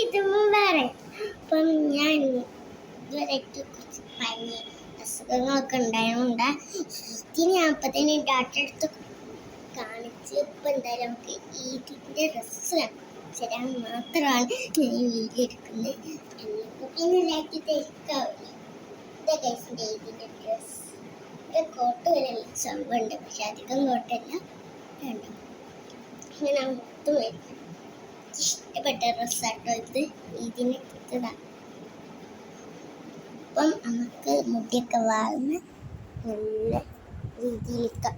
ഇതും വേറെ. അപ്പം ഞാൻ ഇതുവരെയായിട്ട് കുറച്ച് പനി അസുഖങ്ങളൊക്കെ ഉണ്ടായതുകൊണ്ട് ഇതിന് ഞാൻ അപ്പം തന്നെ ഡോക്ടറെ അടുത്ത് കാണിച്ച് ഇപ്പം എന്തായാലും നമുക്ക് ഇതിൻ്റെ ഡ്രസ്സ് ശരിയാൻ മാത്രമാണ് ഞാൻ ഈ വീഡിയോ എടുക്കുന്നത്. പിന്നെ ലൈറ്റ് തയ്ക്കാവില്ല. ഇതൊക്കെ ഇതിൻ്റെ ഡ്രസ്സ് കോട്ട് വരെയുള്ള സംഭവമുണ്ട്, പക്ഷെ അധികം കോട്ടല്ല. വേണ്ട ഇങ്ങനെ മൊത്തം വരും. ഇഷ്ടപ്പെട്ട ഡ്രസ്സാട്ടോ ഇത്. ഇതിനെ ഇതാണ്. അപ്പം നമുക്ക് മുടിയൊക്കെ വാങ്ങുന്ന നല്ല രീതിയിലൊക്കെ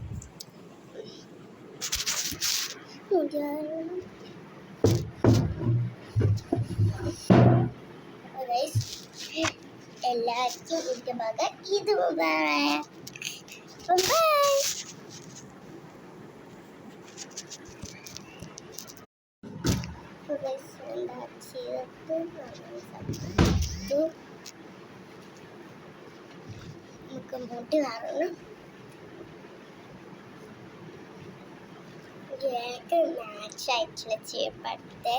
എല്ലാവർക്കും ഇതിൻ്റെ ഭാഗം ഇത് ബൈ. നമുക്ക് മുടി കാണണം. മാച്ച് ആയിട്ടുള്ള ചെരുപ്പെടുത്ത്,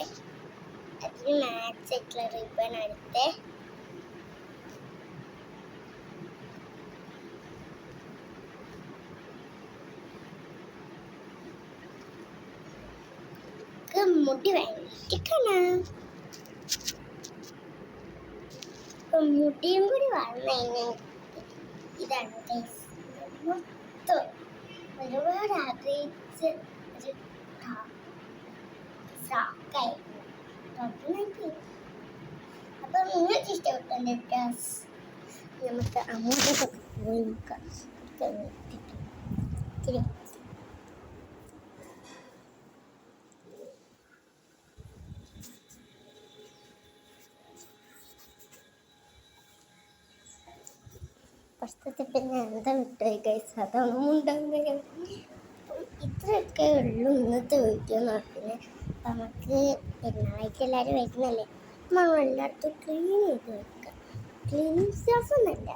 അതിന് മാച്ച് ആയിട്ടുള്ള റിബൺ എടുത്ത് മുടി വേണ്ടിക്കണം. മുടിയും കൂടി വളർന്നു ഇതാണ് മൊത്തം ഒരുപാട് ആഗ്രഹിച്ച് ഒരു ഫ്രോക്കായിരുന്നു. അപ്പം നിങ്ങൾക്ക് ഇഷ്ടപ്പെട്ട ഡ്രസ് നമുക്ക് അങ്ങോട്ടൊക്കെ പോയി നോക്കാം. ഫസ്റ്റത്തെ പിന്നെ എന്താ വിട്ടുപോയി ഗൈസ്, അതൊന്നും ഉണ്ടാകുന്ന ഇത്രയൊക്കെ ഉള്ളൂ ഇന്നത്തെ വീഡിയോ എന്ന് പറഞ്ഞാൽ. നമുക്ക് പെരുന്നാളായിട്ട് എല്ലാവരും വരുന്നല്ലേ, നമ്മൾ എല്ലായിടത്തും ക്ലീൻ ചെയ്ത് വെക്കുക. ക്ലീനിങ് സ്റ്റാഫ് ഒന്നല്ല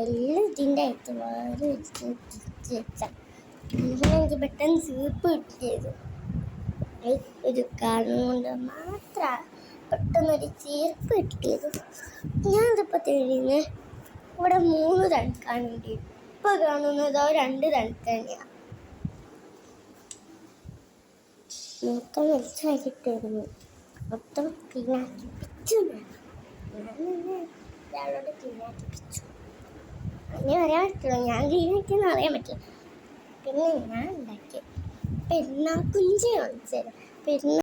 എല്ലാം ഇതിൻ്റെ അകത്ത് വേറെ വെച്ചാൽ എനിക്ക് പെട്ടെന്ന് സീപ്പ് കിട്ടിയത് ഒരു കാരണം കൊണ്ട് മാത്രം പെട്ടെന്നൊരു ചീർപ്പ് കിട്ടിയത്. ഞാൻ ഇതിപ്പോൾ തെളിഞ്ഞ് ഇവിടെ 3 തണുക്കാനുണ്ട്. ഇപ്പോൾ കാണുന്നതോ 2 തണുക്ക് തന്നെയാണ്. മൊത്തം വലിച്ചാക്കിട്ടായിരുന്നു, മൊത്തം ക്ലീനാക്കി പിച്ചു. ഒരാളോട് ക്ലീനാക്കി പിച്ചു അങ്ങനെ പറയാൻ പറ്റുള്ളൂ. ഞാൻ ക്ലീനാക്കിയെന്ന് അറിയാൻ പറ്റില്ല. പിന്നെ ഞാൻ ഉണ്ടാക്കി പെരുന്നാൾ കുഞ്ചി കാണിച്ചു തരാം.